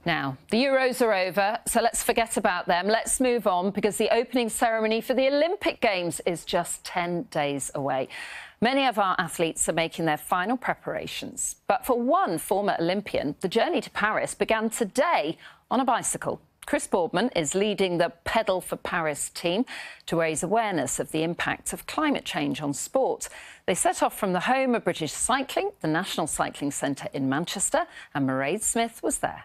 Now, the Euros are over, so let's forget about them. Let's move on because the opening ceremony for the Olympic Games is just 10 days away. Many of our athletes are making their final preparations. But for one former Olympian, the journey to Paris began today on a bicycle. Chris Boardman is leading the Pedal for Paris team to raise awareness of the impact of climate change on sport. They set off from the home of British cycling, the National Cycling Centre in Manchester, and Mairead Smith was there.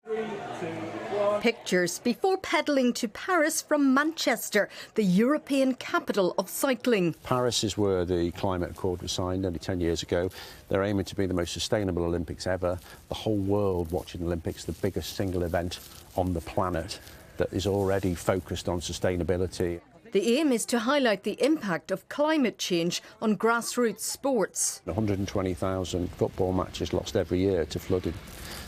3, 2, 1. Pictures before pedalling to Paris from Manchester, the European capital of cycling. Paris is where the climate accord was signed only 10 years ago. They're aiming to be the most sustainable Olympics ever. The whole world watching the Olympics, the biggest single event on the planet that is already focused on sustainability. The aim is to highlight the impact of climate change on grassroots sports. 120,000 football matches lost every year to flooding.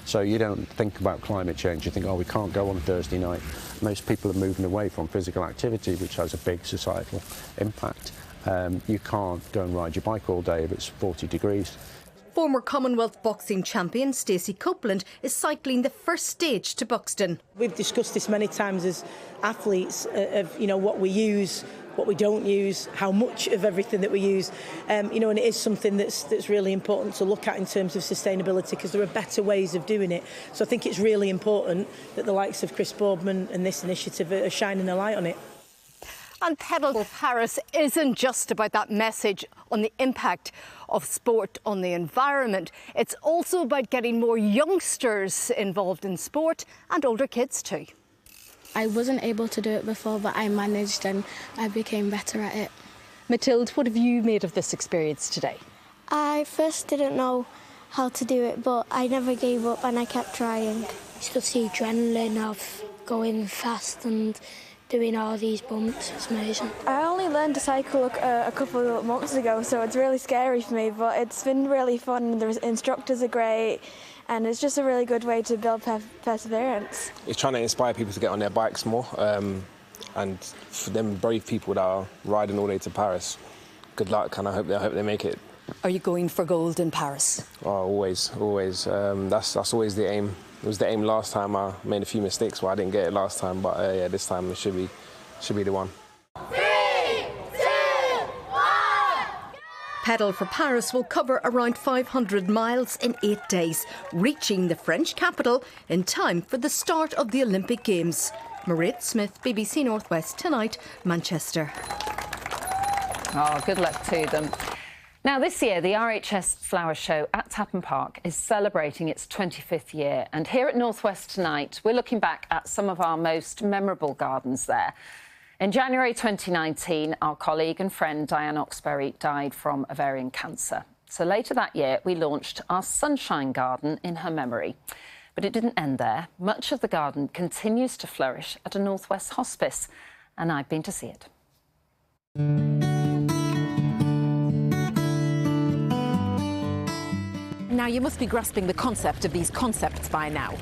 So you don't think about climate change, you think, oh, we can't go on Thursday night. Most people are moving away from physical activity, which has a big societal impact. You can't go and ride your bike all day if it's 40 degrees. Former Commonwealth boxing champion Stacey Copeland is cycling the first stage to Buxton. We've discussed this many times as athletes of what we use, what we don't use, how much of everything that we use, and it is something that's really important to look at in terms of sustainability because there are better ways of doing it. So I think it's really important that the likes of Chris Boardman and this initiative are shining a light on it. And Pedal for Paris isn't just about that message on the impact of sport on the environment. It's also about getting more youngsters involved in sport and older kids too. I wasn't able to do it before, but I managed and I became better at it. Mathilde, what have you made of this experience today? I first didn't know how to do it, but I never gave up and I kept trying. It's just the adrenaline of going fast and doing all these bumps. It's amazing. I only learned to cycle a couple of months ago, so it's really scary for me, but it's been really fun. The instructors are great, and it's just a really good way to build perseverance. It's trying to inspire people to get on their bikes more, and for them brave people that are riding all the way to Paris, good luck, and I hope they make it. Are you going for gold in Paris? Oh, always. That's always the aim. It was the aim last time. I made a few mistakes, so I didn't get it last time. But yeah, this time it should be the one. 3, 2, 1. Pedal for Paris will cover around 500 miles in 8 days, reaching the French capital in time for the start of the Olympic Games. Mairead Smith, BBC North West Tonight, Manchester. Oh, good luck to them. Now, this year, the RHS Flower Show at Tappan Park is celebrating its 25th year. And here at North West Tonight, we're looking back at some of our most memorable gardens there. In January 2019, our colleague and friend Diane Oxberry died from ovarian cancer. So later that year, we launched our Sunshine Garden in her memory. But it didn't end there. Much of the garden continues to flourish at a North West hospice, and I've been to see it. Now, you must be grasping the concept of these concepts by now.